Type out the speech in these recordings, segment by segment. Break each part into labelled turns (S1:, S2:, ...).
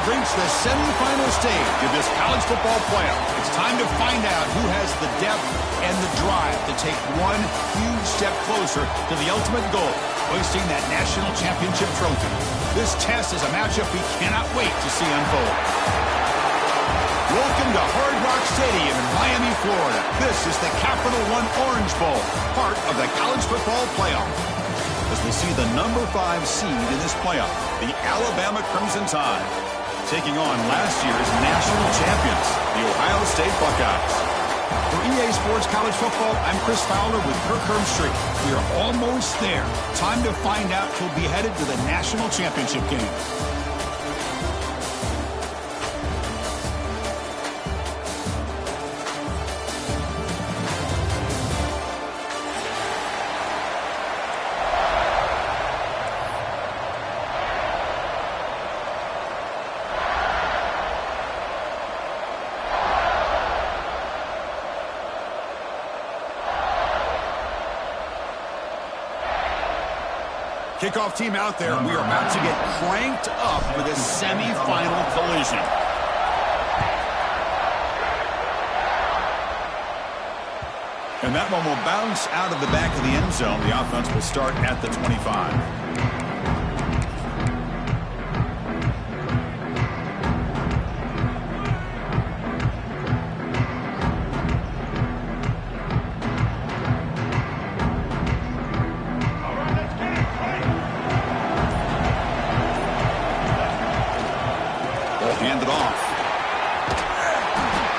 S1: reached the semifinal stage of this college football playoff. It's time to find out who has the depth and the drive to take one huge step closer to the ultimate goal, hoisting that national championship trophy. This test is a matchup we cannot wait to see unfold. Welcome to Hard Rock Stadium in Miami, Florida. This is the Capital One Orange Bowl, part of the college football playoff. As we see the number 5 seed in this playoff, the Alabama Crimson Tide, taking on last year's national champions, the Ohio State Buckeyes. For EA Sports College Football, I'm Chris Fowler with Kirk Herbstreit. We are almost there. Time to find out who'll be headed to the national championship game. Kickoff team out there, and we are about to get cranked up with a semifinal collision. And that one will bounce out of the back of the end zone. The offense will start at the 25.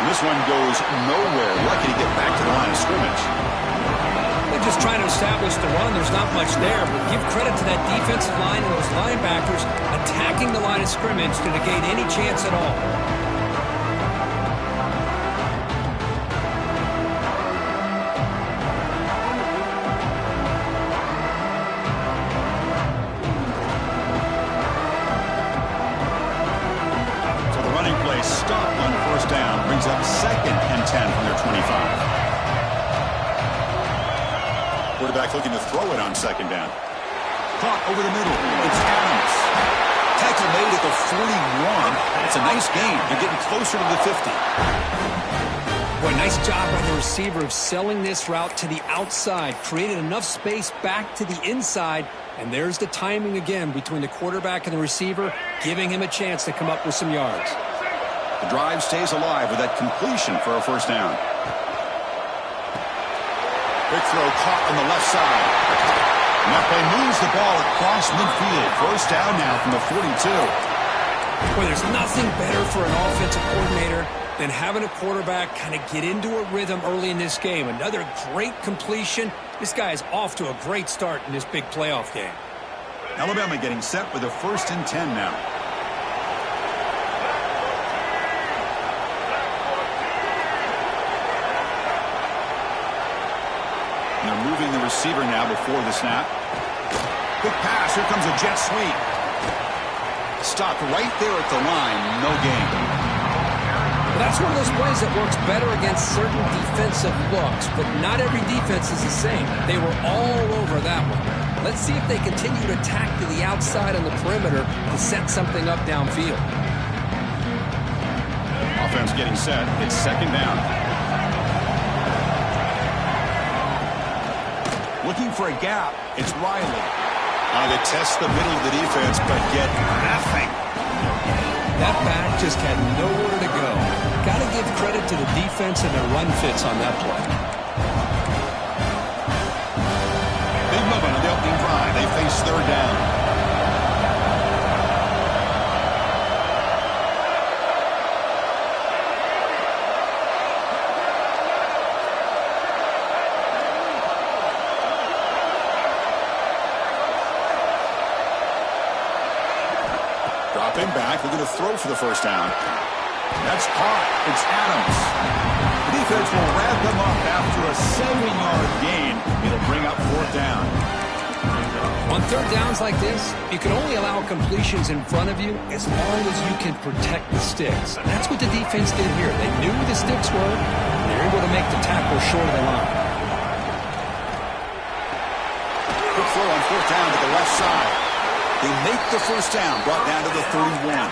S1: This one goes nowhere. Lucky to get back to the line of scrimmage.
S2: They're just trying to establish the run. There's not much there, but give credit to that defensive line and those linebackers attacking the line of scrimmage to negate any chance at all.
S1: Stop on first down, brings up 2nd and 10 from their 25. Quarterback looking to throw it on 2nd down. Caught over the middle. It's Adams. Tackle made at the 41. It's a nice gain. They're getting closer to the 50.
S2: Boy, nice job by the receiver of selling this route to the outside. Created enough space back to the inside. And there's the timing again between the quarterback and the receiver, giving him a chance to come up with some yards.
S1: The drive stays alive with that completion for a first down. Quick throw caught on the left side. And that play moves the ball across midfield. First down now from the 42.
S2: Boy, there's nothing better for an offensive coordinator than having a quarterback kind of get into a rhythm early in this game. Another great completion. This guy is off to a great start in this big playoff game.
S1: Alabama getting set with a 1st and 10 now. They're moving the receiver now before the snap. Quick pass. Here comes a jet sweep. Stopped right there at the line. No gain.
S2: Well, that's one of those plays that works better against certain defensive looks, but not every defense is the same. They were all over that one. Let's see if they continue to attack to the outside on the perimeter to set something up downfield.
S1: Offense getting set. It's 2nd down. Looking for a gap. It's Riley. They test the middle of the defense, but get nothing.
S2: That back just had nowhere to go. Got to give credit to the defense and their run fits on that play.
S1: Big moment on the opening drive. They face 3rd down. Dropping back, they're going to throw for the first down. That's caught. It's Adams. The defense will wrap them up after a 7-yard gain. It'll bring up 4th down.
S2: On 3rd downs like this, you can only allow completions in front of you as long as you can protect the sticks. And that's what the defense did here. They knew the sticks were, and they're able to make the tackle short of the line.
S1: Quick throw on 4th down to the left side. They make the first down, brought down to the 31.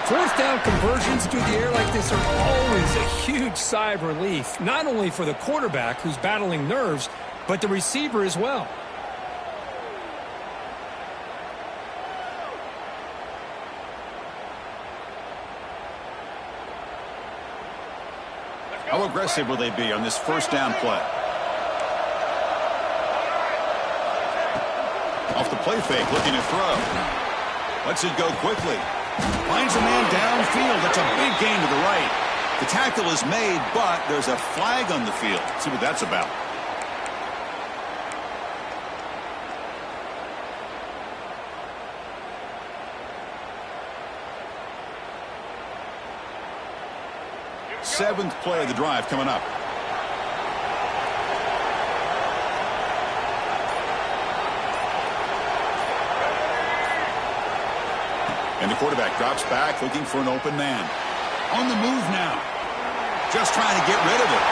S2: Fourth down conversions through the air like this are always a huge sigh of relief, not only for the quarterback who's battling nerves, but the receiver as well.
S1: How aggressive will they be on this first down play? Off the play fake, looking to throw. Lets it go quickly. Finds a man downfield. That's a big gain to the right. The tackle is made, but there's a flag on the field. Let's see what that's about. Seventh play of the drive coming up. And the quarterback drops back, looking for an open man. On the move now. Just trying to get rid of it.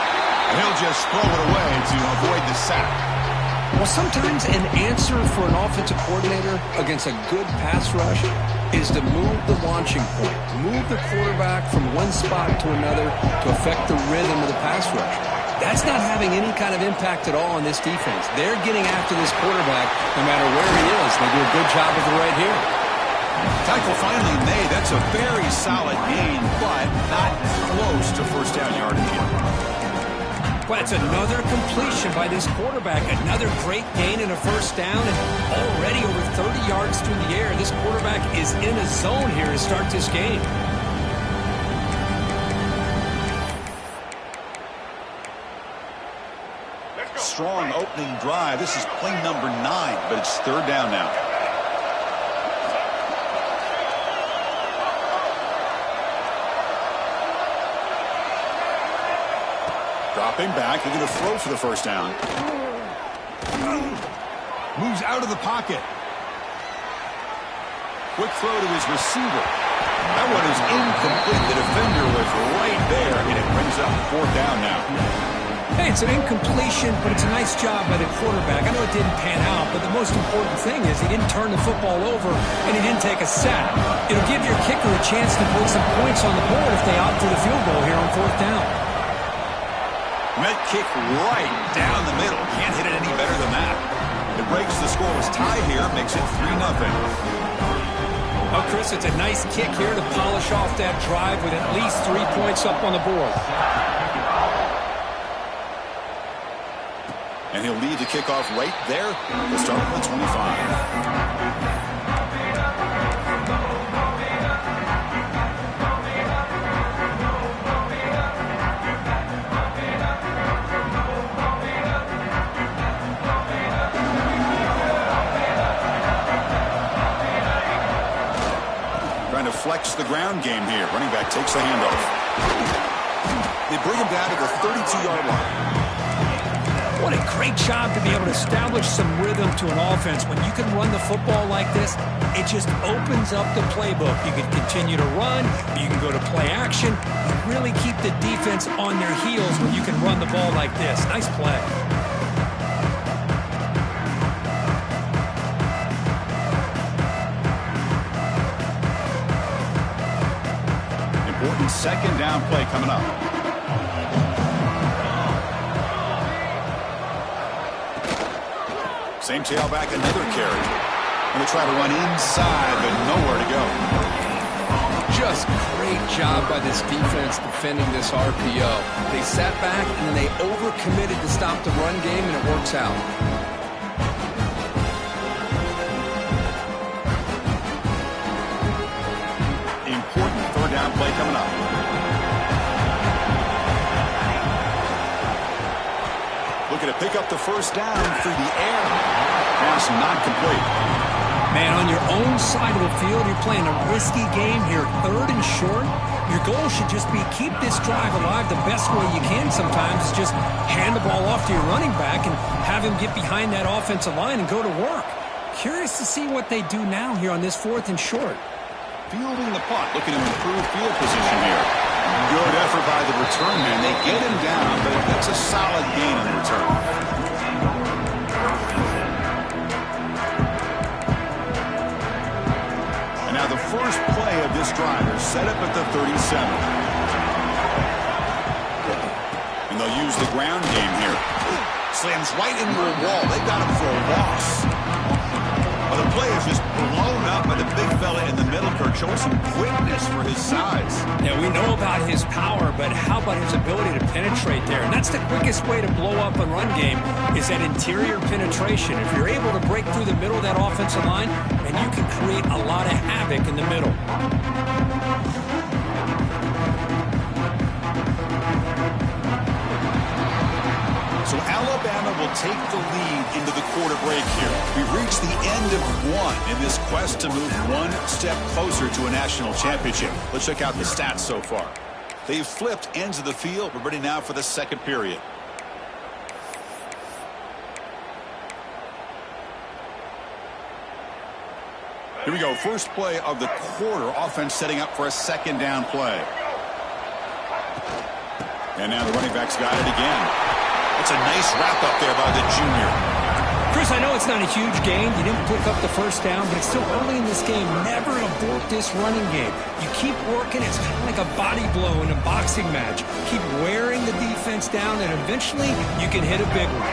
S1: And he'll just throw it away to avoid the sack.
S2: Well, sometimes an answer for an offensive coordinator against a good pass rush is to move the launching point. Move the quarterback from one spot to another to affect the rhythm of the pass rush. That's not having any kind of impact at all on this defense. They're getting after this quarterback no matter where he is. They do a good job of it right here.
S1: Tackle finally made. That's a very solid gain, but not close to first down yardage yet.
S2: Well, it's another completion by this quarterback. Another great gain in a first down, and already over 30 yards through the air. This quarterback is in a zone here to start this game.
S1: Strong opening drive. This is play number 9, but it's third down now. Dropping back, looking to throw for the first down. Moves out of the pocket. Quick throw to his receiver. That one is incomplete. The defender was right there, and it brings up fourth down now.
S2: Hey, it's an incompletion, but it's a nice job by the quarterback. I know it didn't pan out, but the most important thing is he didn't turn the football over, and he didn't take a sack. It'll give your kicker a chance to put some points on the board if they opt for the field goal here on fourth down.
S1: That kick right down the middle. Can't hit it any better than that. It breaks the scoreless tie here, makes it 3-0.
S2: Oh, Chris, it's a nice kick here to polish off that drive with at least 3 points up on the board.
S1: And he'll lead the kickoff right there. We'll start with the 25. Flex the ground game here. Running back takes the handoff. They bring him down to the 32-yard line.
S2: What a great job to be able to establish some rhythm to an offense. When you can run the football like this, it just opens up the playbook. You can continue to run, you can go to play action. You really keep the defense on their heels when you can run the ball like this. Nice play.
S1: Second down play coming up. Same tailback, another carry. Going to try to run inside, but nowhere to go.
S2: Just great job by this defense defending this RPO. They sat back and then they overcommitted to stop the run game, and it works out.
S1: Important third down play coming up. Looking to pick up the first down through the air. Pass not complete.
S2: Man, on your own side of the field, you're playing a risky game here. Third and short. Your goal should just be keep this drive alive the best way you can sometimes. Is just hand the ball off to your running back and have him get behind that offensive line and go to work. Curious to see what they do now here on this fourth and short.
S1: Fielding the punt, looking to improve field position here. Good effort by the return man. They get him down, but that's a solid gain on the return. And now the first play of this this drive. They're set up at the 37. And they'll use the ground game here. Slams right into a wall. They got him for a loss. Well, the play is just blown up by the big fella in the middle, Kirk, showing some quickness for his size.
S2: Yeah, we know about his power, but how about his ability to penetrate there? And that's the quickest way to blow up a run game is that interior penetration. If you're able to break through the middle of that offensive line, and you can create a lot of havoc in the middle.
S1: So Alabama will take the lead into the quarter break here. We've reached the end of one in this quest to move one step closer to a national championship. Let's check out the stats so far. They've flipped ends of the field. We're ready now for the second period. Here we go. First play of the quarter. Offense setting up for a second down play. And now the running back's got it again. That's a nice wrap-up there by the junior.
S2: Chris, I know it's not a huge gain. You didn't pick up the first down, but it's still early in this game. Never abort this running game. You keep working. It's kind of like a body blow in a boxing match. Keep wearing the defense down, and eventually you can hit a big one.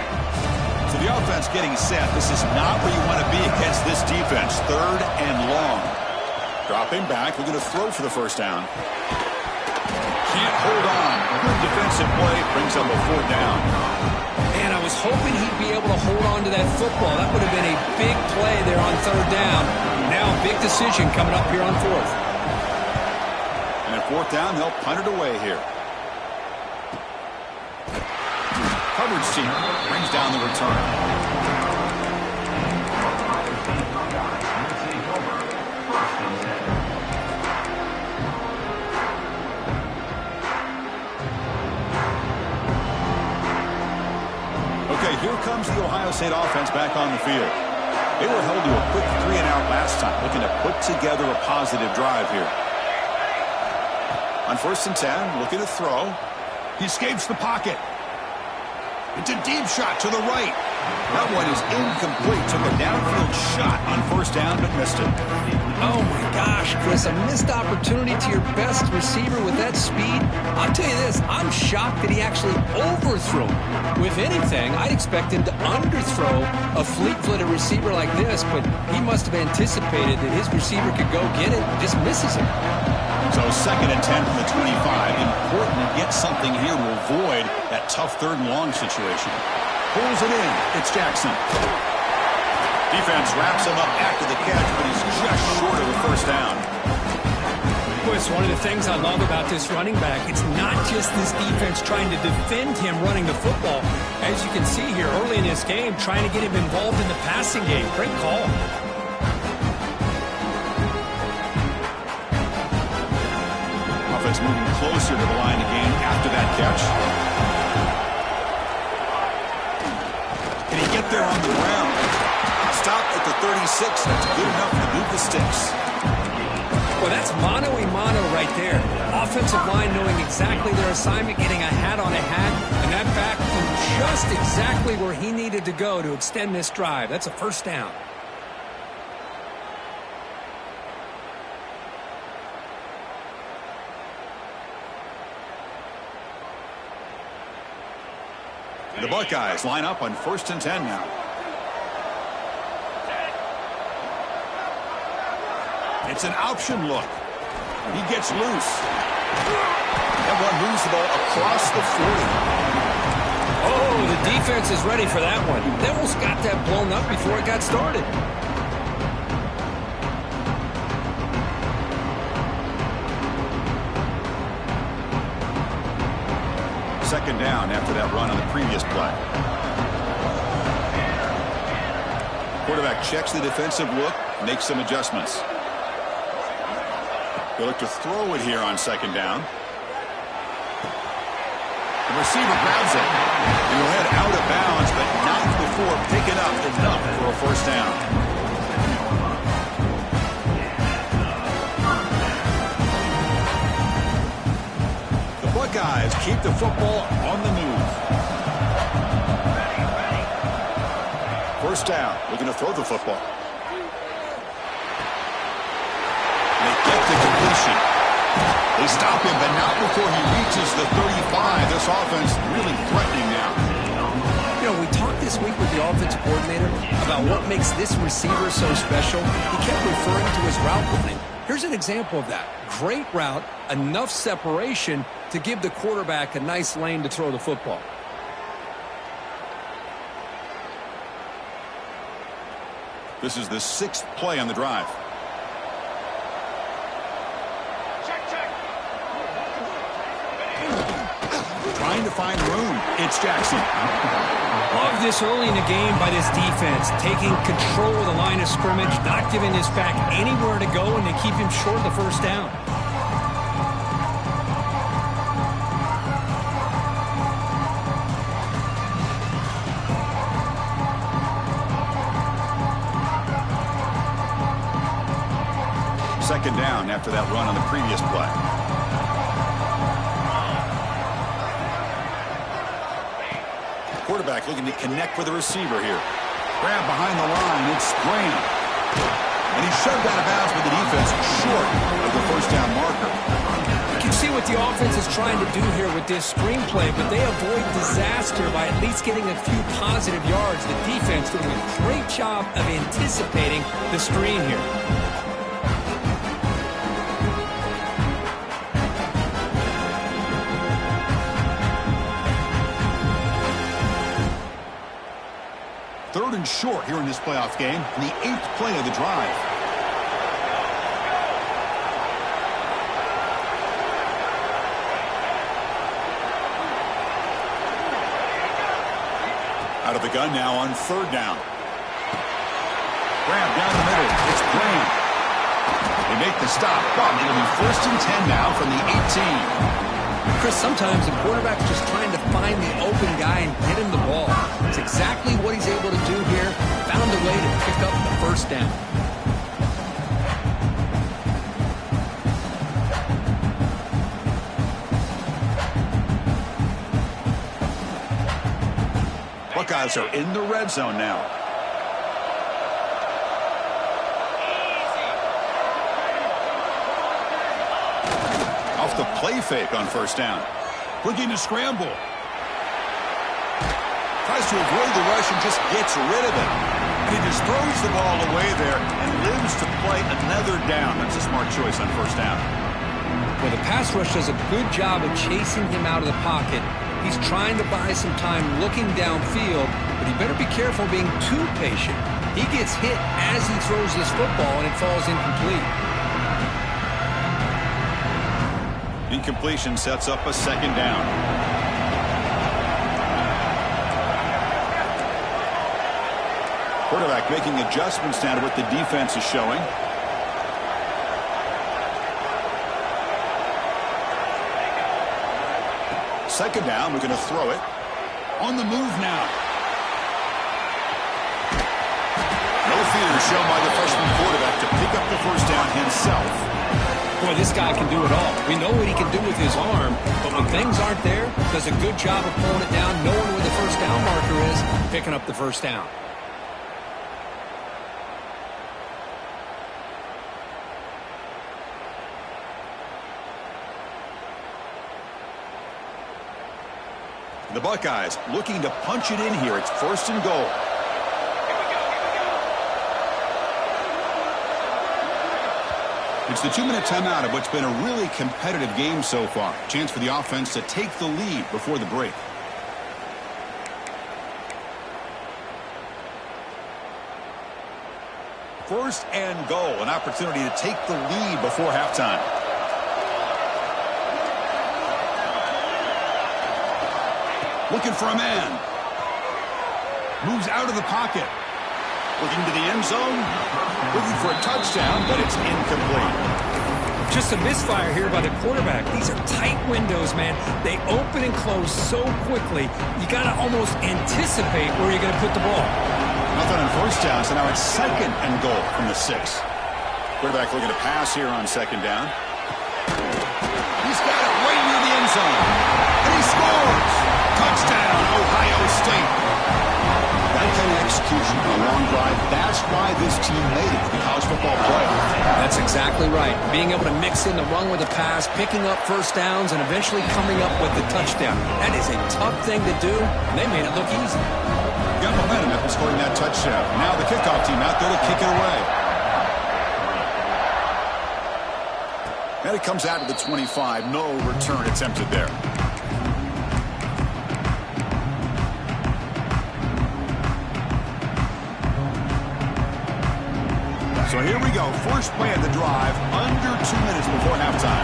S1: So the offense getting set. This is not where you want to be against this defense. Third and long. Dropping back. We're going to throw for the first down. Can't hold on. Good defensive play. Brings up a fourth down.
S2: Man, I was hoping he'd be able to hold on to that football. That would have been a big play there on third down. Now a big decision coming up here on fourth.
S1: And at fourth down, they'll punt it away here. Coverage team brings down the return. Okay, here comes the Ohio State offense back on the field. They were held to a quick 3-and-out last time, looking to put together a positive drive here. On 1st and 10, looking to throw. He escapes the pocket. It's a deep shot to the right. That one is incomplete. Took a downfield shot on first down, but missed it.
S2: Oh, my gosh, Chris. A missed opportunity to your best receiver with that speed. I'll tell you this. I'm shocked that he actually overthrew him. With anything, I'd expect him to underthrow a fleet-footed receiver like this, but he must have anticipated that his receiver could go get it and just misses him.
S1: So 2nd and 10 from the 25. Important to get something here to avoid that tough 3rd and long situation. Pulls it in. It's Jackson. Defense wraps him up after the catch, but he's just short of the first down.
S2: Chris, one of the things I love about this running back, it's not just this defense trying to defend him running the football. As you can see here early in this game, trying to get him involved in the passing game. Great call.
S1: Offense moving closer to the line again after that catch. Can he get there on the ground? Stop at the 36. That's good enough to move the sticks.
S2: Well, that's mano-a-mano right there. Offensive line knowing exactly their assignment, getting a hat on a hat, and that back knew just exactly where he needed to go to extend this drive. That's a first down.
S1: The Buckeyes line up on 1st and 10 now. It's an option look. He gets loose. That one moves the ball across the 40.
S2: Oh, the defense is ready for that one. They almost got that blown up before it got started.
S1: Second down after that run on the previous play. Quarterback checks the defensive look, makes some adjustments. They look to throw it here on second down. The receiver grabs it. And he'll head out of bounds, but not before picking up enough for a first down. The Buckeyes keep the football on the move. First down. Looking to throw the football. They get the completion. They stop him, but not before he reaches the 35. This offense really threatening now.
S2: You know, we talked this week with the offensive coordinator about what makes this receiver so special. He kept referring to his route running. Here's an example of that. Great route, enough separation to give the quarterback a nice lane to throw the football.
S1: This is the 6th play on the drive. Trying to find room. It's Jackson.
S3: Love this early in the game by this defense, taking control of the line of scrimmage, not giving this back anywhere to go, and they keep him short of the first down.
S1: Second down after that run on the previous play. Quarterback looking to connect with the receiver here. Grab behind the line. It's Graham. And he's shoved out of bounds with the defense short of the first down marker.
S2: You can see what the offense is trying to do here with this screenplay, but they avoid disaster by at least getting a few positive yards. The defense doing a great job of anticipating the screen here.
S1: Third and short here in this playoff game, the 8th play of the drive. Out of the gun now on third down. Grab down the middle. It's Graham. They make the stop, but it'll be first and 10 now from the 18.
S2: Chris, sometimes the quarterback's just trying to find the open guy and get him the ball. It's exactly what he's able to do here. Found a way to pick up the first down.
S1: Buckeyes are in the red zone now. Off the play fake on first down. Looking to scramble. Tries to avoid the rush and just gets rid of it. And he just throws the ball away there and lives to play another down. That's a smart choice on first down.
S2: Well, the pass rush does a good job of chasing him out of the pocket. He's trying to buy some time looking downfield, but he better be careful being too patient. He gets hit as he throws this football, and it falls incomplete.
S1: Incompletion sets up a second down. Quarterback making adjustments now to what the defense is showing. Second down, we're going to throw it. On the move now. No fear shown by the freshman quarterback to pick up the first down himself.
S2: Boy, this guy can do it all. We know what he can do with his arm, but when things aren't there, does a good job of pulling it down, knowing where the first down marker is, picking up the first down.
S1: The Buckeyes looking to punch it in here. It's first and goal. It's the 2-minute timeout of what's been a really competitive game so far. Chance for the offense to take the lead before the break. First and goal, an opportunity to take the lead before halftime. Looking for a man. Moves out of the pocket. Looking to the end zone. Looking for a touchdown, but it's incomplete.
S3: Just a misfire here by the quarterback. These are tight windows, man. They open and close so quickly. You got to almost anticipate where you're going to put the ball.
S1: Nothing on first down, so now it's second and goal from the 6. Quarterback looking to pass here on second down. He's got it right near the end zone. And he scores! Touchdown, Ohio State. That kind of execution on a long drive, that's why this team made it to the college football playoff.
S2: That's exactly right. Being able to mix in the run with the pass, picking up first downs, and eventually coming up with the touchdown. That is a tough thing to do, and they made it look easy.
S1: Got momentum after scoring that touchdown. Now the kickoff team out there to kick it away. And it comes out to the 25. No return attempted there. So here we go. First play of the drive, under 2 minutes before halftime.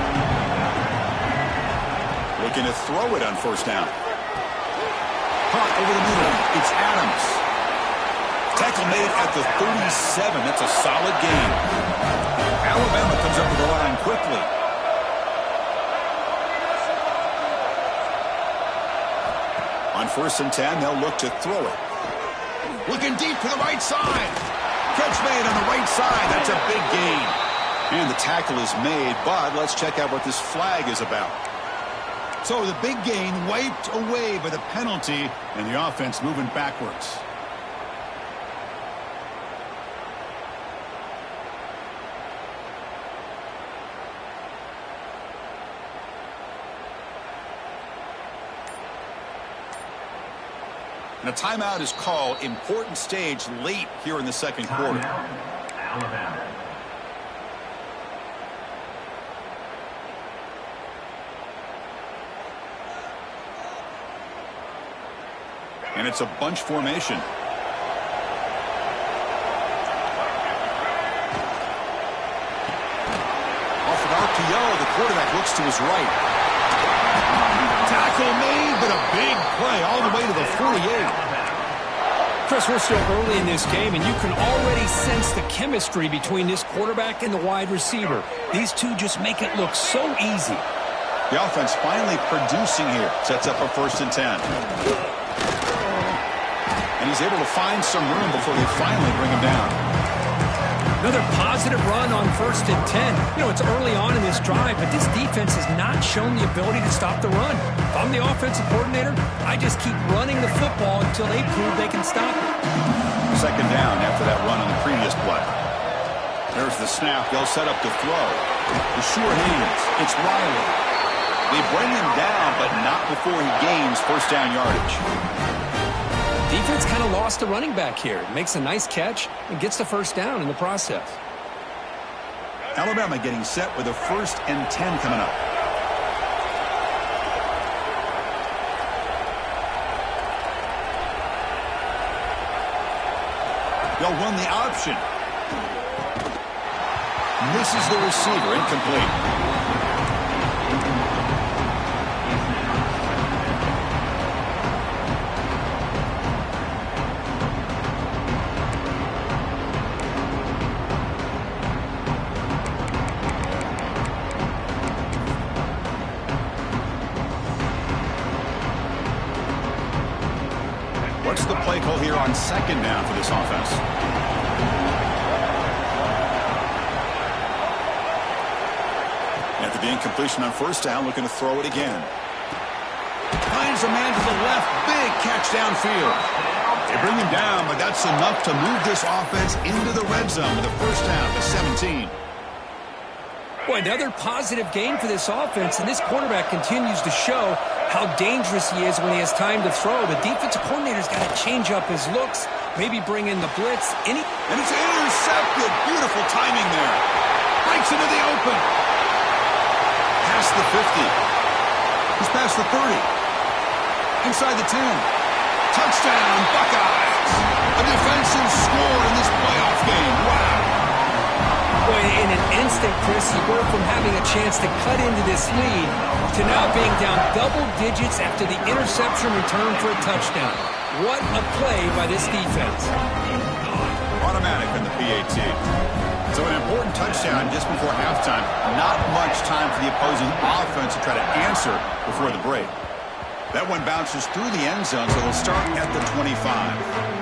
S1: Looking to throw it on first down. Caught over the middle. It's Adams. Tackle made it at the 37. That's a solid gain. Alabama comes up to the line quickly. On 1st and 10, they'll look to throw it. Looking deep to the right side. Catch made on the right side. That's a big gain. And the tackle is made, but let's check out what this flag is about. So the big gain wiped away by the penalty, and the offense moving backwards. And a timeout is called. Important stage late here in the second quarter.
S4: Alabama.
S1: And it's a bunch formation. Off of RPO, the quarterback looks to his right. Tackle made, but a big play all the way to the 48.
S3: Chris, we're still early in this game, and you can already sense the chemistry between this quarterback and the wide receiver. These two just make it look so easy.
S1: The offense finally producing here. Sets up a 1st and 10. And he's able to find some room before they finally bring him down.
S3: Another positive run on 1st and 10. You know, it's early on in this drive, but this defense has not shown the ability to stop the run. If I'm the offensive coordinator, I just keep running the football until they prove they can stop it.
S1: 2nd down after that run on the previous play. There's the snap. They'll set up to throw. The sure hands. It's Riley. They bring him down, but not before he gains first down yardage.
S2: Defense kind of lost the running back here. Makes a nice catch and gets the first down in the process.
S1: Alabama getting set with a 1st and 10 coming up. They'll run the option. Misses the receiver. Incomplete. What's the play call here on 2nd down for this offense? After the incompletion on 1st down, looking to throw it again. Finds a man to the left. Big catch downfield. They bring him down, but that's enough to move this offense into the red zone with a 1st down to 17.
S2: Boy, another positive game for this offense, and this quarterback continues to show how dangerous he is when he has time to throw. The defensive coordinator's got to change up his looks, maybe bring in the blitz. And
S1: it's intercepted. Beautiful timing there. Breaks into the open. Past the 50. He's past the 30. Inside the 10. Touchdown, Buckeyes. A defensive score in this playoff game. Wow.
S2: Boy, in an instant, Chris, you go from having a chance to cut into this lead to now being down double digits after the interception return for a touchdown. What a play by this defense.
S1: Automatic on the PAT. So an important touchdown just before halftime. Not much time for the opposing offense to try to answer before the break. That one bounces through the end zone, so they'll start at the 25.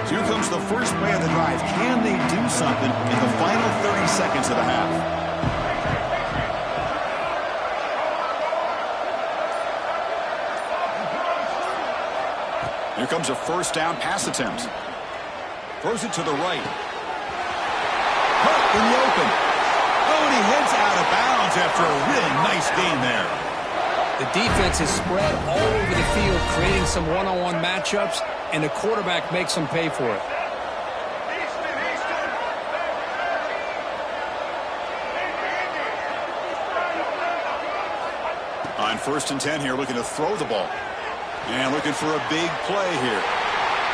S1: Here comes the first play of the drive. Can they do something in the final 30 seconds of the half? Here comes a first down pass attempt. Throws it to the right. Hurt in the open. Oh, and he heads out of bounds after a really nice gain there.
S2: The defense is spread all over the field, creating some one-on-one matchups, and the quarterback makes them pay for it.
S1: On 1st and 10 here, looking to throw the ball. And looking for a big play here.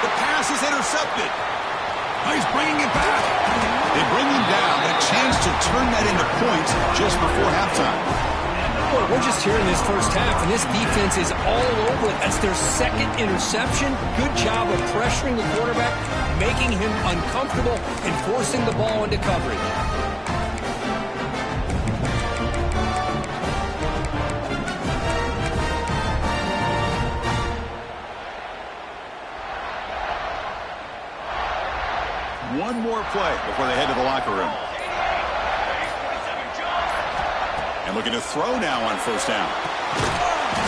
S1: The pass is intercepted. He's bringing it back. They bring him down, but a chance to turn that into points just before halftime.
S2: Boy, we're just here in this first half, and this defense is all over it. That's their second interception. Good job of pressuring the quarterback, making him uncomfortable, and forcing the ball into coverage.
S1: One more play before they head to the locker room. And looking to throw now on 1st down.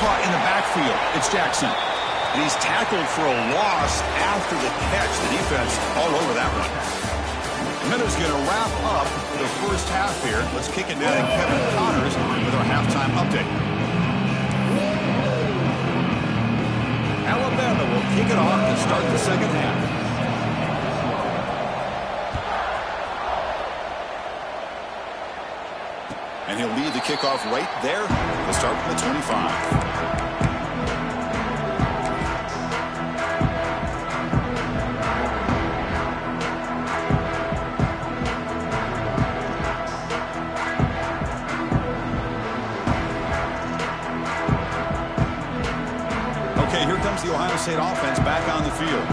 S1: Caught in the backfield. It's Jackson. And he's tackled for a loss after the catch. The defense all over that one. Miller's going to wrap up the first half here. Let's kick it down to Kevin Connors with our halftime update. Alabama will kick it off to start the second half. And he'll lead the kickoff right there. We'll start from the 25. Okay, here comes the Ohio State offense back on the field.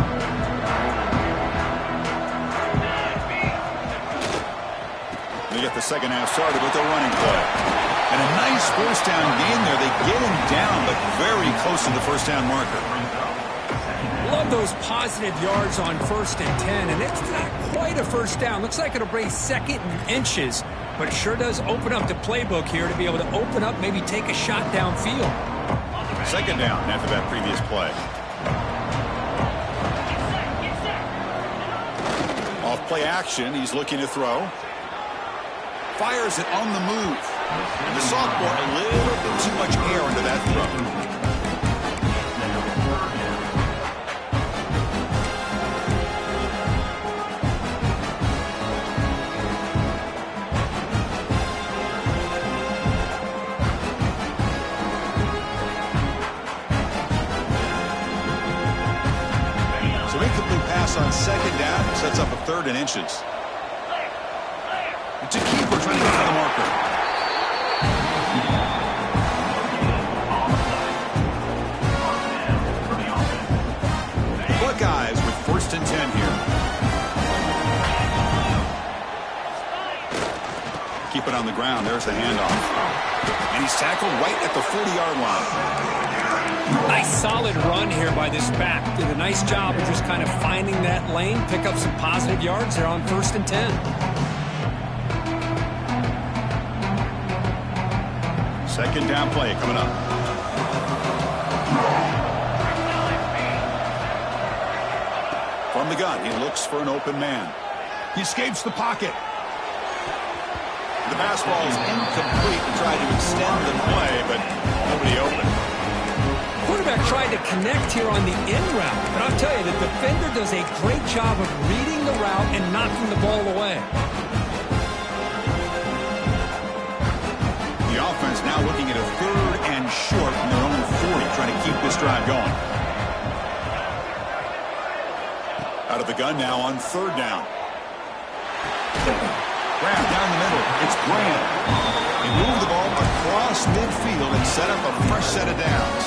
S1: They get the second half started with a running play. And a nice first down gain there. They get him down, but very close to the first down marker.
S2: Love those positive yards on 1st and 10, and it's not quite a first down. Looks like it'll bring 2nd and inches, but it sure does open up the playbook here to be able to open up, maybe take a shot downfield.
S1: 2nd down after that previous play. Off play action, he's looking to throw. Fires it on the move. And the sophomore, a little bit too much air into that throw. So incomplete pass on 2nd down sets up a 3rd and inches. It's a keeper trying to get to the marker. Buckeyes with 1st and 10 here. Keep it on the ground. There's the handoff. And he's tackled right at the 40-yard line.
S2: Nice solid run here by this back. Did a nice job of just kind of finding that lane, pick up some positive yards there on 1st and 10.
S1: Second down play coming up. From the gun, he looks for an open man. He escapes the pocket. The pass ball is incomplete and tried to extend the play, but nobody open.
S2: Quarterback tried to connect here on the in route, but I'll tell you, the defender does a great job of reading the route and knocking the ball away.
S1: The offense now looking at a 3rd and short from their own 40, trying to keep this drive going. Out of the gun now on 3rd down. Grab down the middle. It's Graham. He moved the ball across midfield and set up a fresh set of downs.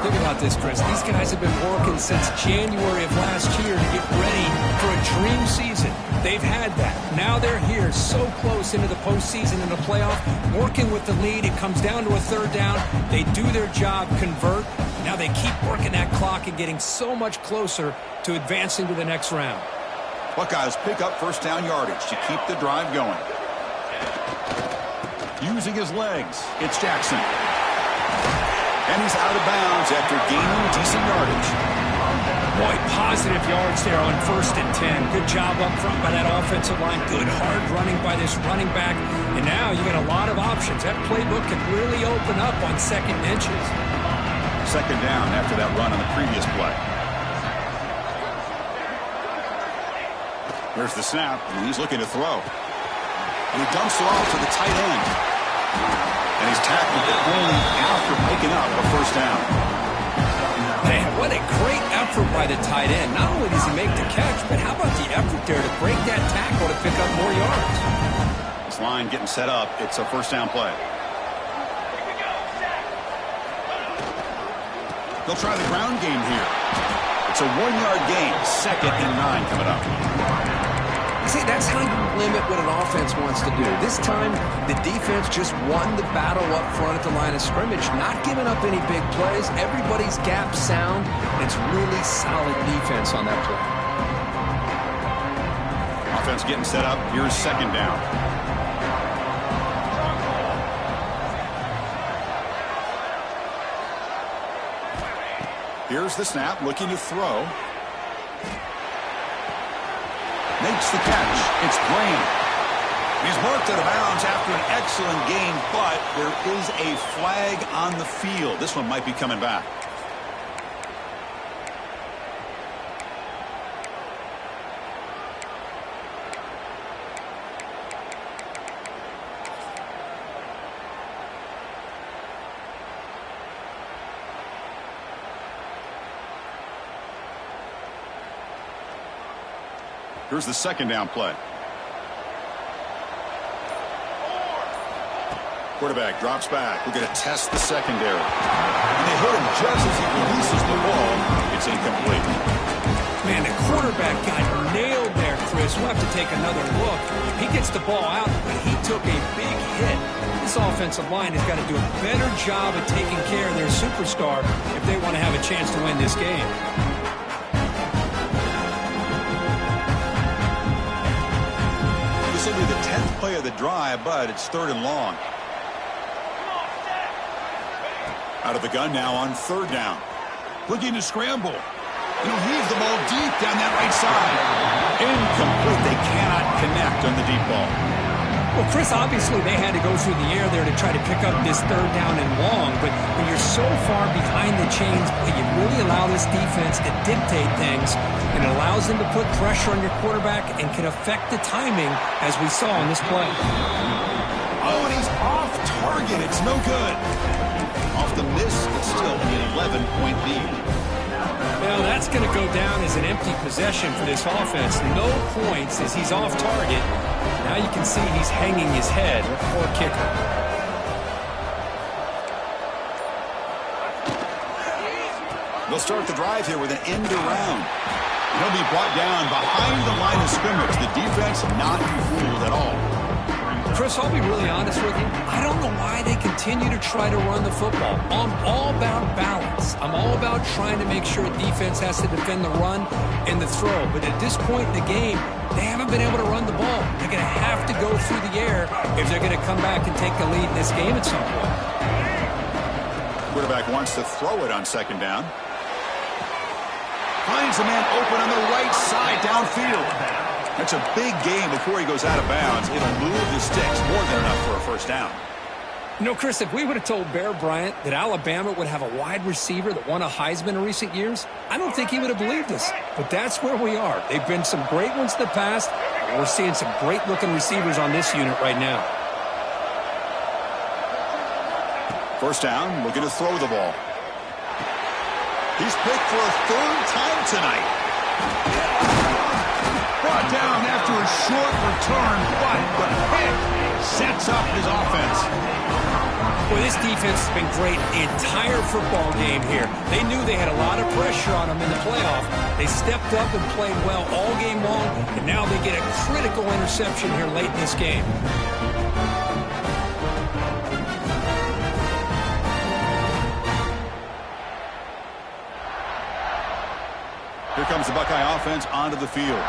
S2: Think about this, Chris. These guys have been working since January of last year to get ready for a dream season. They've had that. Now they're here, so close into the postseason and the playoff, working with the lead. It comes down to a 3rd down. They do their job, convert. Now they keep working that clock and getting so much closer to advancing to the next round.
S1: Buckeyes pick up first down yardage to keep the drive going. Using his legs, it's Jackson. And he's out of bounds after gaining decent yardage.
S3: Boy, positive yards there on 1st and 10. Good job up front by that offensive line. Good hard running by this running back. And now you got a lot of options. That playbook can really open up on 2nd and inches.
S1: 2nd down after that run on the previous play. Here's the snap, and he's looking to throw. And he dumps it off to the tight end. And he's tackled only after picking up a 1st down.
S2: Man, what a great effort by the tight end. Not only does he make the catch, but how about the effort there to break that tackle to pick up more yards?
S1: This line getting set up. It's a 1st down play. They'll try the ground game here. It's a 1-yard gain. 2nd and 9 coming up.
S2: See, that's how you limit what an offense wants to do. This time, the defense just won the battle up front at the line of scrimmage, not giving up any big plays. Everybody's gap sound. It's really solid defense on that play.
S1: Offense getting set up. Here's 2nd down. Here's the snap, looking to throw. Makes the catch. It's Graham. He's marked out of bounds after an excellent game, but there is a flag on the field. This one might be coming back. Here's the 2nd down play. Quarterback drops back. We're going to test the secondary. And they hit him just as he releases the ball. It's incomplete.
S3: Man, the quarterback got nailed there, Chris. We'll have to take another look. He gets the ball out, but he took a big hit. This offensive line has got to do a better job of taking care of their superstar if they want to have a chance to win this game.
S1: This will be the 10th play of the drive, but it's 3rd and long. Out of the gun now on 3rd down. Looking to scramble. He'll heave the ball deep down that right side. Incomplete. They cannot connect on the deep ball.
S3: Well, Chris, obviously they had to go through the air there to try to pick up this 3rd down and long, but when you're so far behind the chains, you really allow this defense to dictate things, and it allows them to put pressure on your quarterback and can affect the timing, as we saw in this play.
S1: Oh, and he's off target. It's no good. Off the miss, it's still an 11-point lead.
S3: Well, that's going to go down as an empty possession for this offense. No points as he's off target. Now you can see he's hanging his head. Poor kicker.
S1: They'll start the drive here with an end around. He'll be brought down behind the line of scrimmage. The defense not fooled at all.
S3: Chris, I'll be really honest with you. I don't know why they continue to try to run the football. I'm all about balance. I'm all about trying to make sure defense has to defend the run and the throw. But at this point in the game, they haven't been able to run the ball. They're going to have to go through the air if they're going to come back and take the lead in this game at some point.
S1: Quarterback wants to throw it on 2nd down. Finds a man open on the right side downfield. That's a big gain before he goes out of bounds. It'll move the sticks more than enough for a 1st down.
S3: You know, Chris, if we would have told Bear Bryant that Alabama would have a wide receiver that won a Heisman in recent years, I don't think he would have believed us. But that's where we are. They've been some great ones in the past, and we're seeing some great-looking receivers on this unit right now.
S1: 1st down, looking to throw the ball. He's picked for a 3rd time tonight. Brought down after a short return, but the pick sets up his offense.
S3: Boy, this defense has been great the entire football game here. They knew they had a lot of pressure on them in the playoff. They stepped up and played well all game long, and now they get a critical interception here late in this game.
S1: Here comes the Buckeye offense onto the field.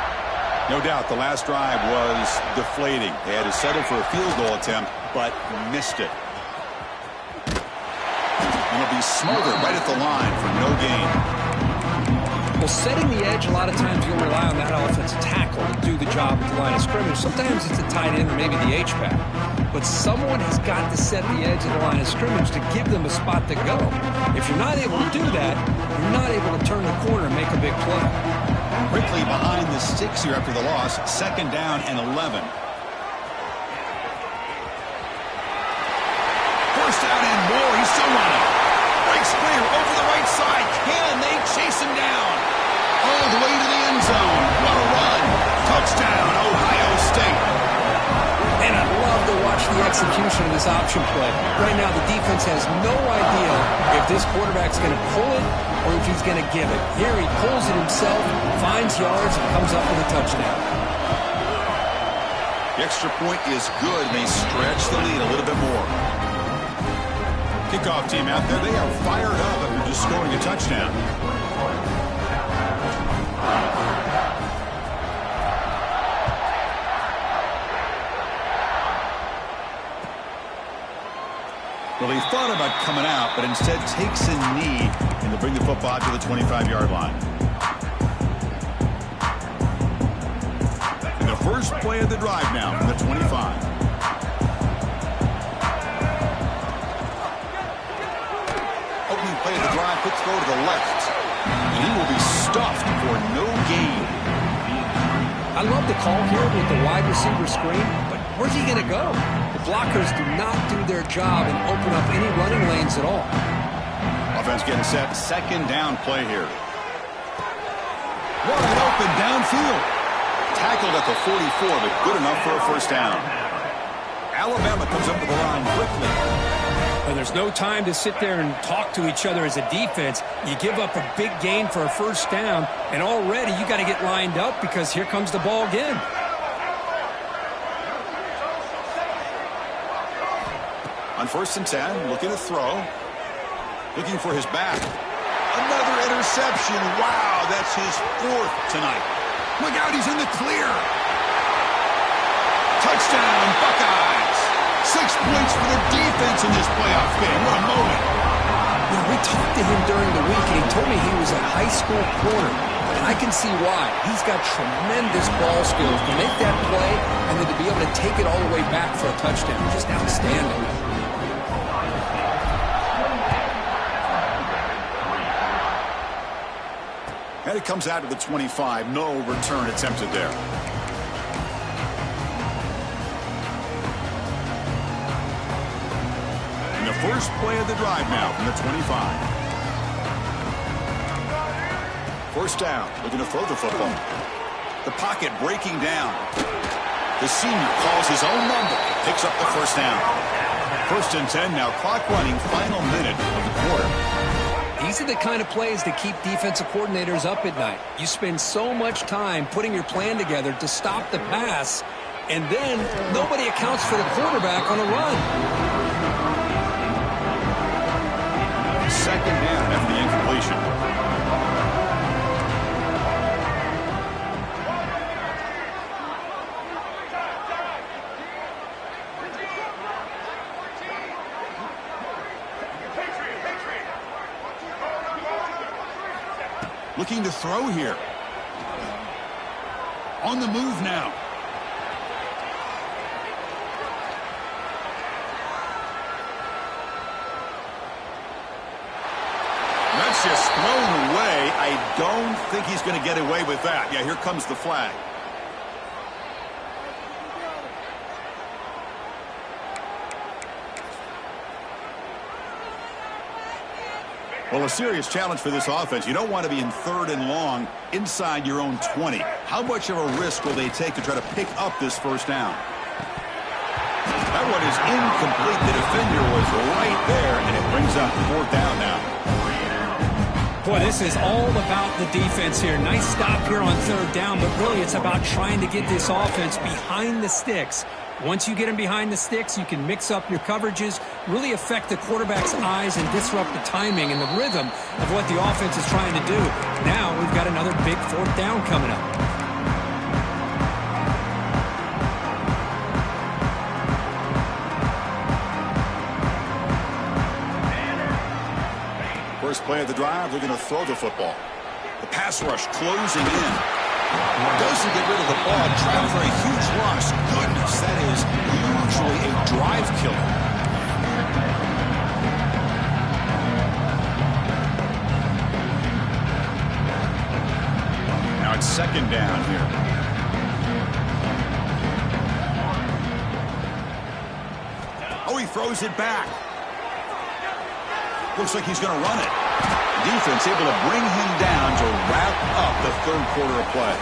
S1: No doubt the last drive was deflating. They had to settle for a field goal attempt, but missed it. And it'll be smothered right at the line for no gain.
S2: Well, setting the edge, a lot of times you'll rely on that offensive tackle to do the job at the line of scrimmage. Sometimes it's a tight end or maybe the H-back. But someone has got to set the edge of the line of scrimmage to give them a spot to go. If you're not able to do that, you're not able to turn the corner and make a big play.
S1: Quickly behind the sticks here after the loss. 2nd down and 11. First out and more. He's still running. Breaks clear over the right side. Can they chase him down? All the way to the end zone. What a run. Touchdown, Ohio State.
S2: And I love to watch the execution of this option play. Right now, the defense has no idea if this quarterback's going to pull it or if he's going to give it. Here he pulls it himself, finds yards, and comes up with a touchdown.
S1: The extra point is good, and they stretch the lead a little bit more. Kickoff team out there, they are fired up after just scoring a touchdown. Well, he thought about coming out, but instead takes a knee and to bring the football to the 25-yard line. And the first play of the drive now from the 25. Opening play of the drive, quick throw to the left. And he will be stuffed for no gain.
S2: I love the call here with the wide receiver screen, but where's he going to go? The blockers do not do their job and open up any running lanes at all.
S1: Offense getting set. 2nd down play here. Wide open downfield. Tackled at the 44, but good enough for a first down. Alabama comes up to the line quickly.
S3: And there's no time to sit there and talk to each other as a defense. You give up a big gain for a first down, and already you got to get lined up because here comes the ball again.
S1: On 1st and 10, looking to throw. Looking for his back. Another interception. Wow, that's his 4th tonight. Look out, he's in the clear. Touchdown, Buckeyes. 6 points for the defense in this playoff game. What a moment.
S2: You know, we talked to him during the week, and he told me he was a high school corner. And I can see why. He's got tremendous ball skills to make that play and then to be able to take it all the way back for a touchdown. Just outstanding.
S1: And it comes out to the 25. No return attempted there. And the first play of the drive now from the 25. First down. Looking to throw the football. The pocket breaking down. The senior calls his own number. Picks up the first down. 1st and 10 now. Clock running. Final minute of the quarter.
S2: These are the kind of plays that keep defensive coordinators up at night. You spend so much time putting your plan together to stop the pass, and then nobody accounts for the quarterback on a run.
S1: 2nd down after the incompletion. Looking to throw here. On the move now. That's just thrown away. I don't think he's going to get away with that. Yeah, here comes the flag. Well, a serious challenge for this offense. You don't want to be in 3rd and long inside your own 20. How much of a risk will they take to try to pick up this first down? That one is incomplete. The defender was right there, and it brings up 4th down now.
S3: Boy, this is all about the defense here. Nice stop here on 3rd down, but really it's about trying to get this offense behind the sticks. Once you get them behind the sticks, you can mix up your coverages, really affect the quarterback's eyes and disrupt the timing and the rhythm of what the offense is trying to do. Now we've got another big 4th down coming up. First play of the drive, they're going to throw the football.
S1: The pass rush closing in. Doesn't get rid of the ball. Trapped for a huge loss. Goodness, that is usually a drive killer. Now it's second down here. Oh, he throws it back. Looks like he's going to run it. Defense able to bring him down to wrap up the third quarter of play.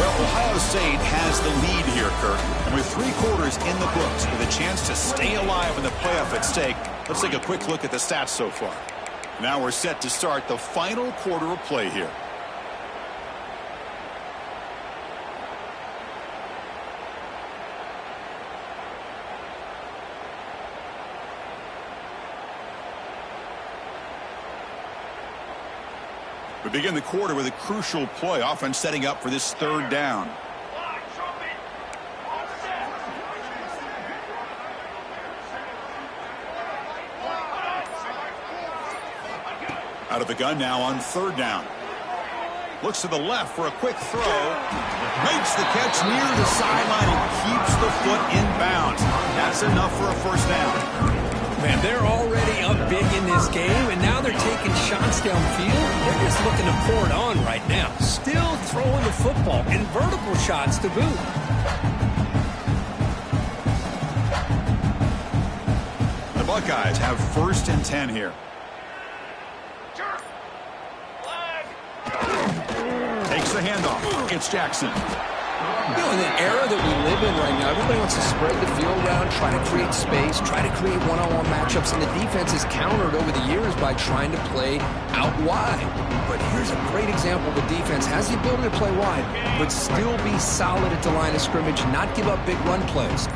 S1: Well, Ohio State has the lead here, Kirk. And with 3 quarters in the books with a chance to stay alive in the playoff at stake, let's take a quick look at the stats so far. Now we're set to start the final quarter of play here. We begin the quarter with a crucial play, offense setting up for this third down. Out of the gun now on third down. Looks to the left for a quick throw. Makes the catch near the sideline and keeps the foot in bounds. That's enough for a first down.
S3: Man, they're already up big in this game, and now they're taking shots downfield. They're just looking to pour it on right now. Still throwing the football, and vertical shots to boot.
S1: The Buckeyes have 1st and 10 here. Takes the handoff. It's Jackson.
S2: You know, in the era that we live in right now, everybody wants to spread the field around, try to create space, try to create one-on-one matchups, and the defense is countered over the years by trying to play out wide. But here's a great example. The defense has the ability to play wide, but still be solid at the line of scrimmage, not give up big run plays.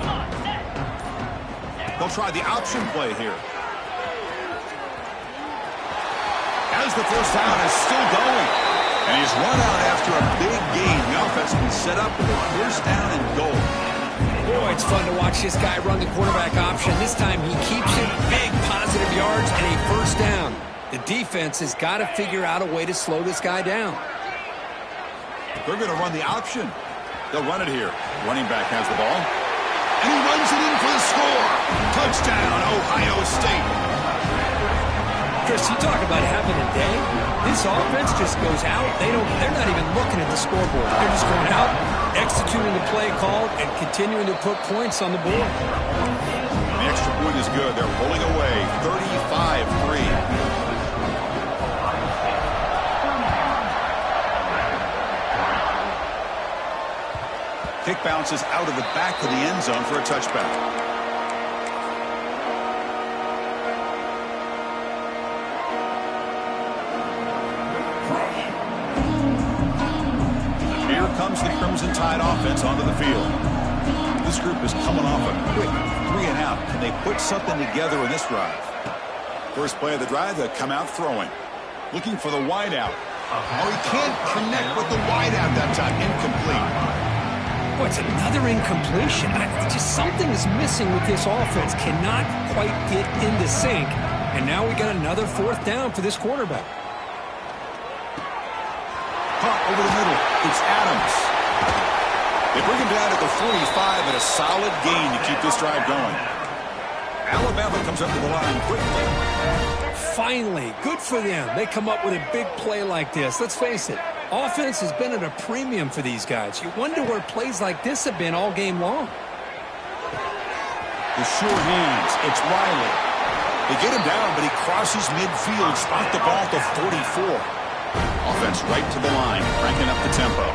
S1: They'll try the option play here. As the first down is still going. And he's run out after a big gain. The offense can set up with a first down and goal.
S3: Boy, it's fun to watch this guy run the quarterback option. This time he keeps it, big positive yards, and a first down. The defense has got to figure out a way to slow this guy down.
S1: They're going to run the option. They'll run it here. Running back has the ball. And he runs it in for the score. Touchdown, Ohio State.
S3: Chris, you talk about having a day. This offense just goes out. They're not even looking at the scoreboard. They're just going out, executing the play called, and continuing to put points on the board.
S1: The extra point is good. They're pulling away 35-3. Kick bounces out of the back of the end zone for a touchback. Comes the Crimson Tide offense onto the field. This group is coming off a quick 3 and out. Can they put something together in this drive? First play of the drive, they come out throwing. Looking for the wideout. Oh, he can't connect with the wideout that time. Incomplete.
S3: Oh, it's another incompletion. Just something is missing with this offense. Cannot quite get into sync. And now we got another 4th down for this quarterback.
S1: Over the middle, it's Adams. They bring him down at the 45 and a solid gain to keep this drive going. Alabama comes up to the line quickly.
S3: Finally, good for them. They come up with a big play like this. Let's face it, offense has been at a premium for these guys. You wonder where plays like this have been all game long.
S1: The sure hands, it's Riley. They get him down, but he crosses midfield, spot the ball to 44. Offense right to the line, cranking up the tempo.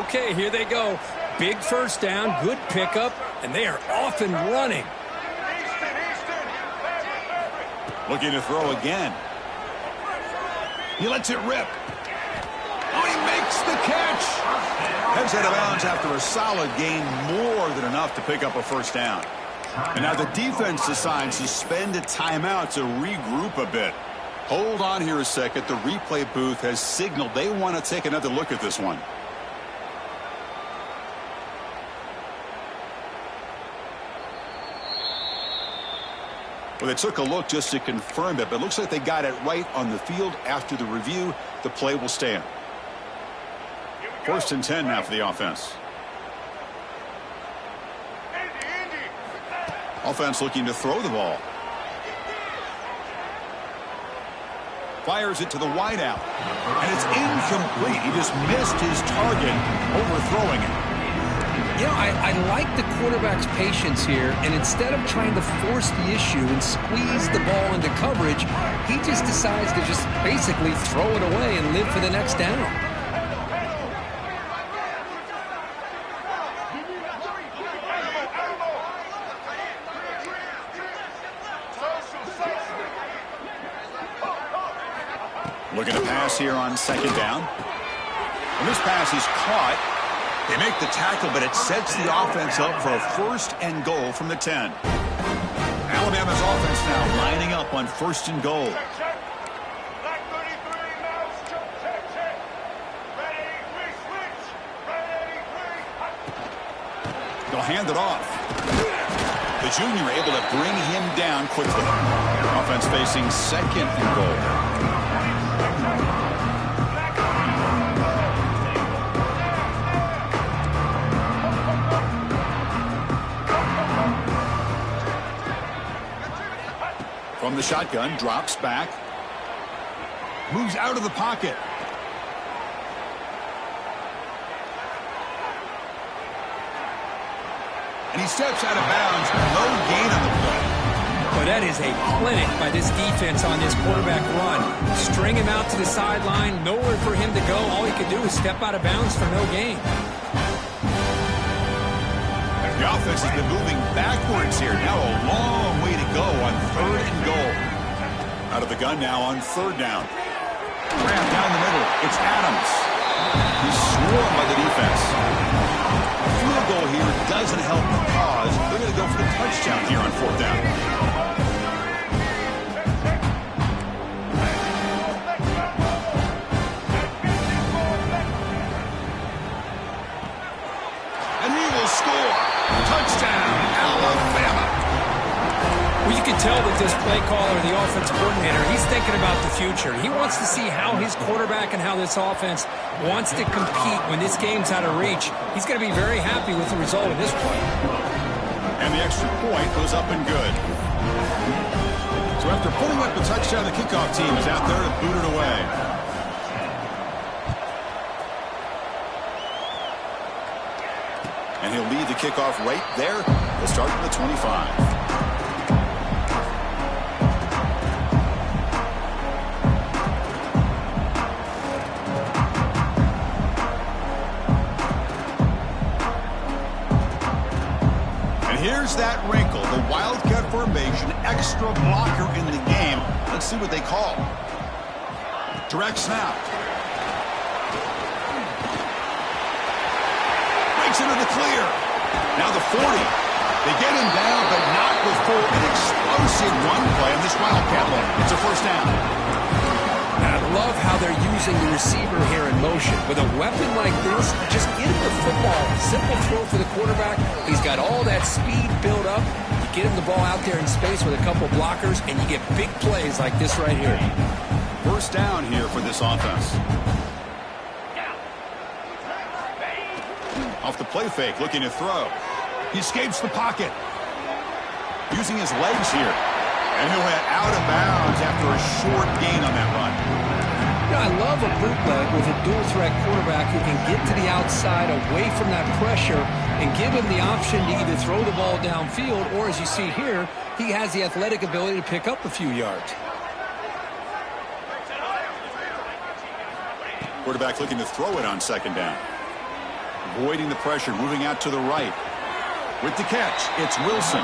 S3: Okay, here they go. Big first down, good pickup, and they are off and running.
S1: Looking to throw again. He lets it rip. Oh, he makes the catch. Heads out of bounds after a solid gain, more than enough to pick up a first down. And now the defense decides to spend a timeout to regroup a bit. Hold on here a second. The replay booth has signaled they want to take another look at this one. Well, they took a look just to confirm it, but it looks like they got it right on the field. After the review, the play will stand. 1st and 10 now for the offense. Offense looking to throw the ball. Fires it to the wideout. And it's incomplete. He just missed his target, overthrowing it.
S2: You know, I like the quarterback's patience here, and instead of trying to force the issue and squeeze the ball into coverage, he just decides to just basically throw it away and live for the next down.
S1: Looking to pass here on 2nd down. And this pass is caught. They make the tackle, but it sets the offense up for a 1st and goal from the 10. Alabama's offense now lining up on 1st and goal. They'll hand it off. The junior able to bring him down quickly. Offense facing 2nd and goal. From the shotgun, drops back. Moves out of the pocket. And he steps out of bounds. No gain on the play.
S3: But that is a clinic by this defense on this quarterback run. String him out to the sideline. Nowhere for him to go. All he could do is step out of bounds for no gain.
S1: The offense has been moving backwards here. Now a long way to go on 3rd and goal. Out of the gun now on 3rd down. Grab down the middle. It's Adams. He's swarmed by the defense. A field goal here doesn't help the cause. They're going to go for the touchdown here on 4th down. And he will score. Touchdown, Alabama.
S3: Well, you can tell that this play caller, the offensive coordinator, he's thinking about the future. He wants to see how his quarterback and how this offense wants to compete when this game's out of reach. He's going to be very happy with the result of this play.
S1: And the extra point goes up and good. So after pulling up the touchdown, the kickoff team is out there to boot it away. And he'll lead the kickoff right there. They'll start from the 25. And here's that wrinkle. The Wildcat formation, extra blocker in the game. Let's see what they call. Direct snap. Into the clear. Now the 40. They get him down, but not before an explosive run play on this Wildcat look. It's a 1st down.
S2: And I love how they're using the receiver here in motion. With a weapon like this, just get him the football. Simple throw for the quarterback. He's got all that speed built up. You get him the ball out there in space with a couple blockers, and you get big plays like this right here.
S1: 1st down here for this offense. Off the play fake, looking to throw. He escapes the pocket. Using his legs here. And he'll head out of bounds after a short gain on that run.
S2: You know, I love a bootleg with a dual-threat quarterback who can get to the outside away from that pressure and give him the option to either throw the ball downfield or, as you see here, he has the athletic ability to pick up a few yards.
S1: Quarterback looking to throw it on 2nd down. Avoiding the pressure, moving out to the right. With the catch, it's Wilson.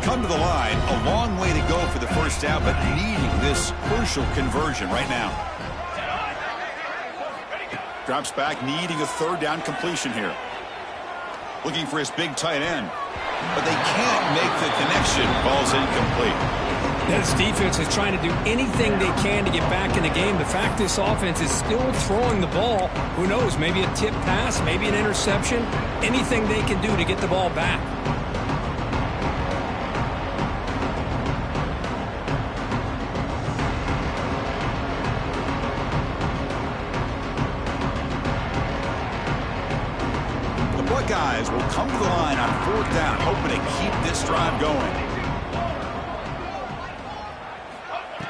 S1: Come to the line, a long way to go for the 1st down, but needing this crucial conversion right now. Drops back, needing a third down completion here. Looking for his big tight end. But they can't make the connection. Ball's incomplete.
S3: This defense is trying to do anything they can to get back in the game. The fact this offense is still throwing the ball, who knows, maybe a tip pass, maybe an interception, anything they can do to get the ball back.
S1: Buckeyes will come to the line on 4th down, hoping to keep this drive going.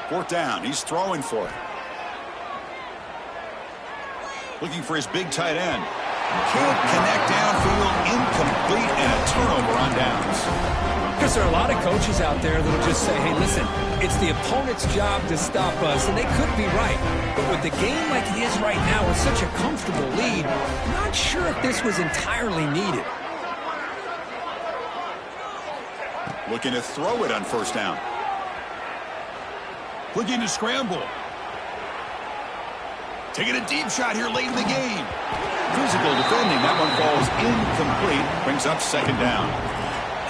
S1: 4th down, he's throwing for it. Looking for his big tight end. Can't connect downfield, incomplete, and a turnover on downs.
S3: Because there are a lot of coaches out there that will just say, hey, listen, it's the opponent's job to stop us, and they could be right. But with the game like it is right now with such a comfortable lead, I'm not sure if this was entirely needed.
S1: Looking to throw it on 1st down. Looking to scramble. Taking a deep shot here late in the game. Physical defending. That one falls incomplete. Brings up 2nd down.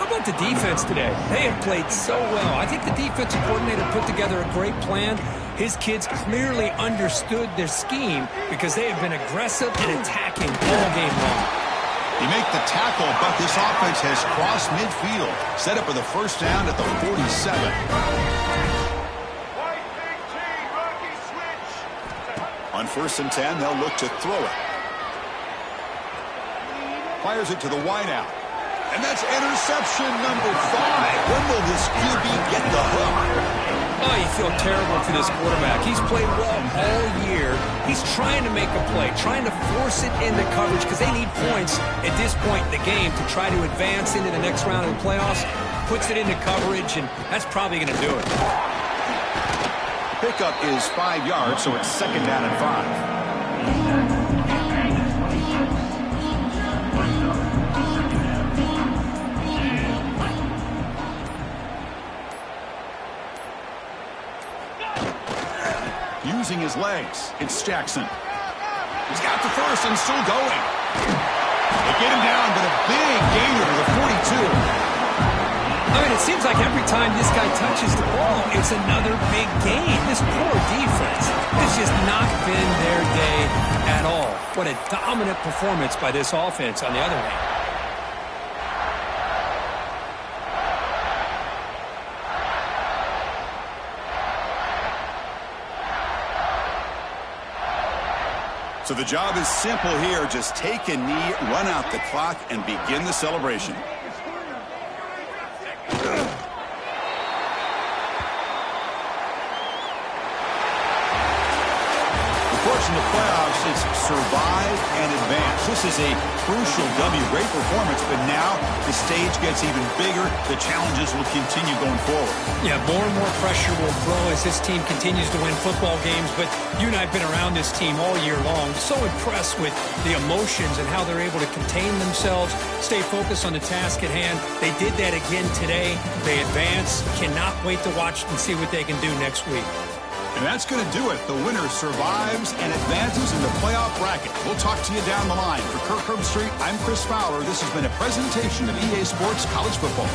S3: How about the defense today? They have played so well. I think the defensive coordinator put together a great plan. His kids clearly understood their scheme because they have been aggressive and attacking all game long.
S1: You make the tackle, but this offense has crossed midfield. Set up for the 1st down at the 47. On 1st and 10, they'll look to throw it. Fires it to the wideout. And that's interception number 5. When will this QB get the hook?
S3: Oh, you feel terrible for this quarterback. He's played well all year. He's trying to make a play, trying to force it into coverage because they need points at this point in the game to try to advance into the next round of the playoffs. Puts it into coverage, and that's probably going to do it.
S1: Pickup is 5 yards, so it's 2nd down and 5. Using his legs, it's Jackson. He's got the first and still going. They get him down, but a big gainer to the 42.
S3: I mean, it seems like every time this guy touches the ball, it's another big gain. This poor defense has just not been their day at all. What a dominant performance by this offense on the other hand.
S1: So the job is simple here. Just take a knee, run out the clock, and begin the celebration. In the playoffs, it's survive and advance. This is a crucial W. Great performance, but now the stage gets even bigger. The challenges will continue going forward.
S3: Yeah, more and more pressure will grow as this team continues to win football games, but you and I have been around this team all year long. So impressed with the emotions and how they're able to contain themselves, stay focused on the task at hand. They did that again today. They advance. Cannot wait to watch and see what they can do next week.
S1: And that's going to do it. The winner survives and advances in the playoff bracket. We'll talk to you down the line. For Kirk Herbstreit, I'm Chris Fowler. This has been a presentation of EA Sports College Football.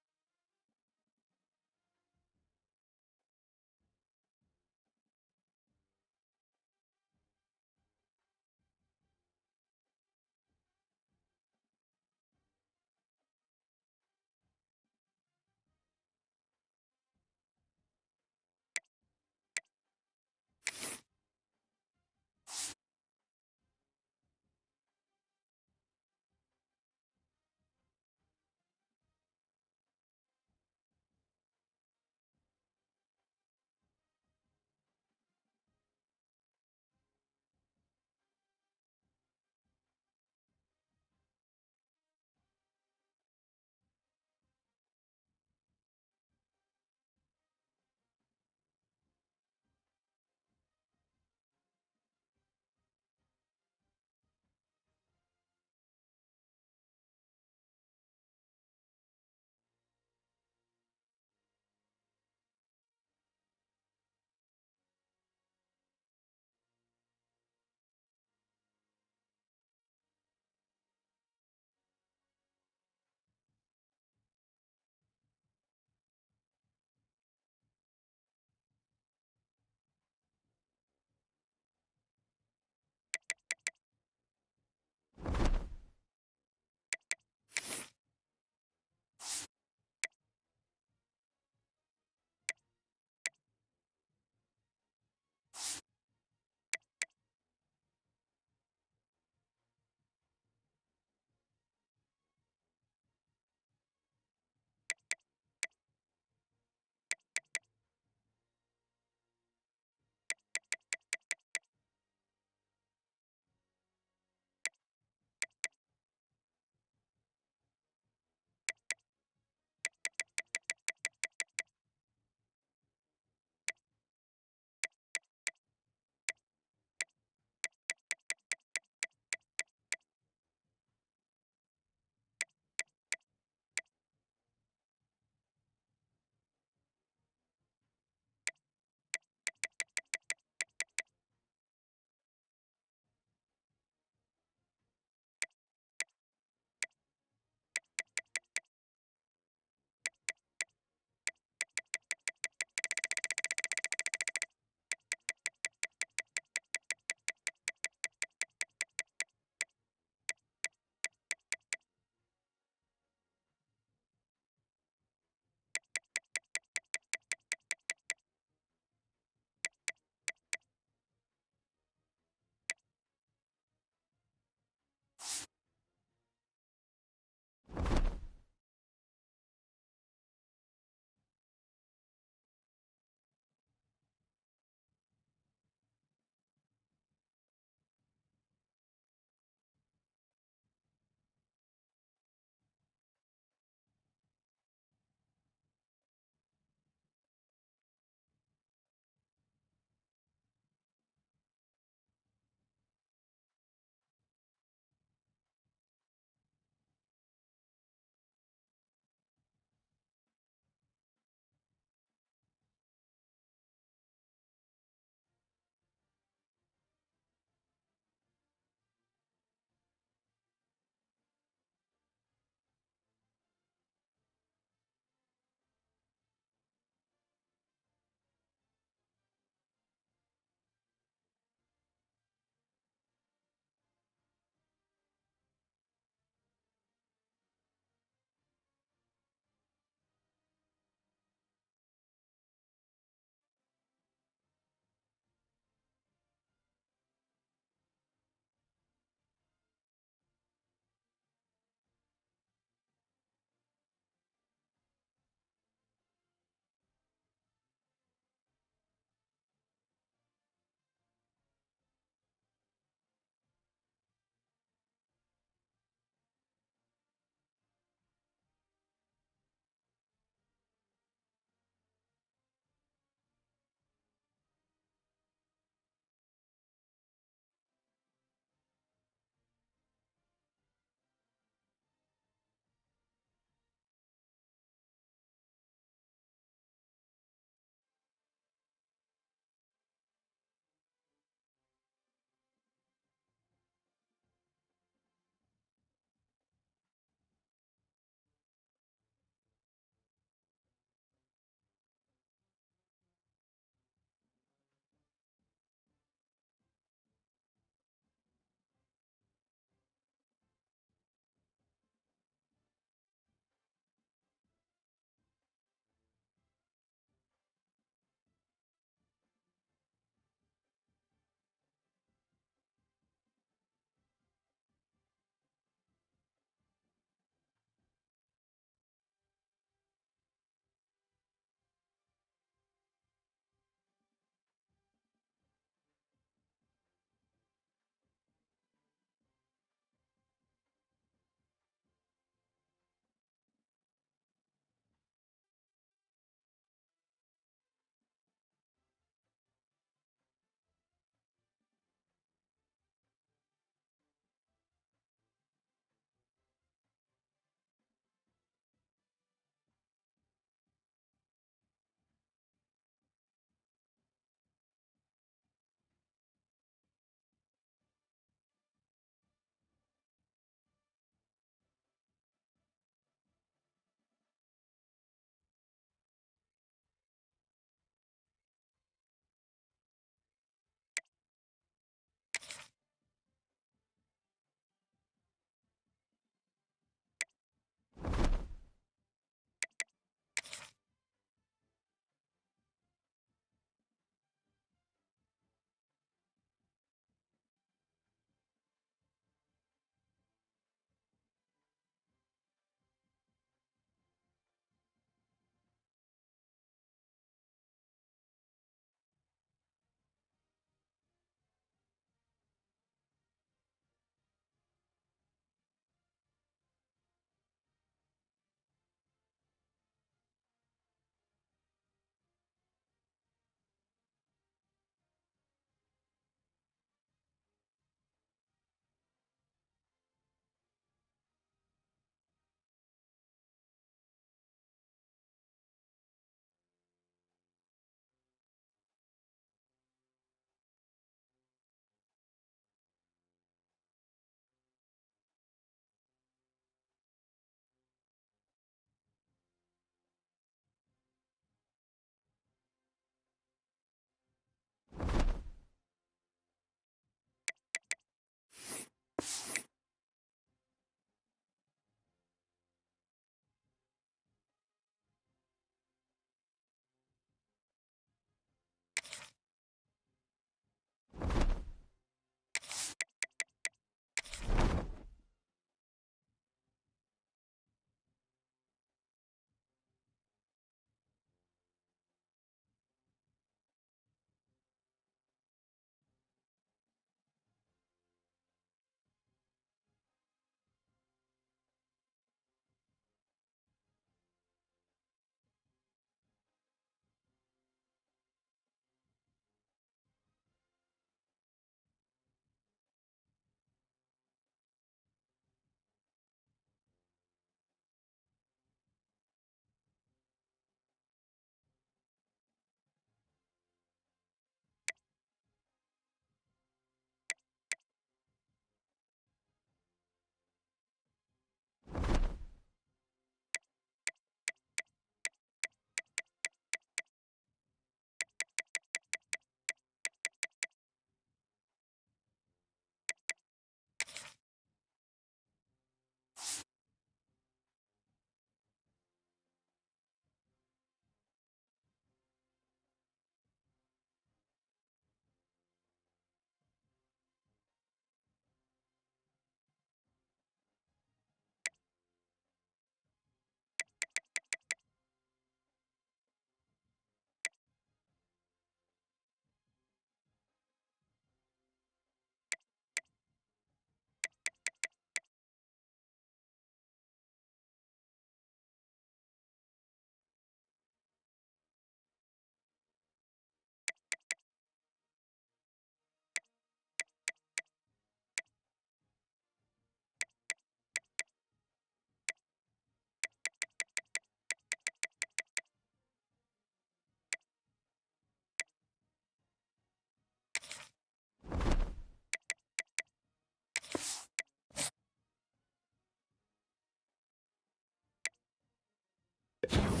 S1: it.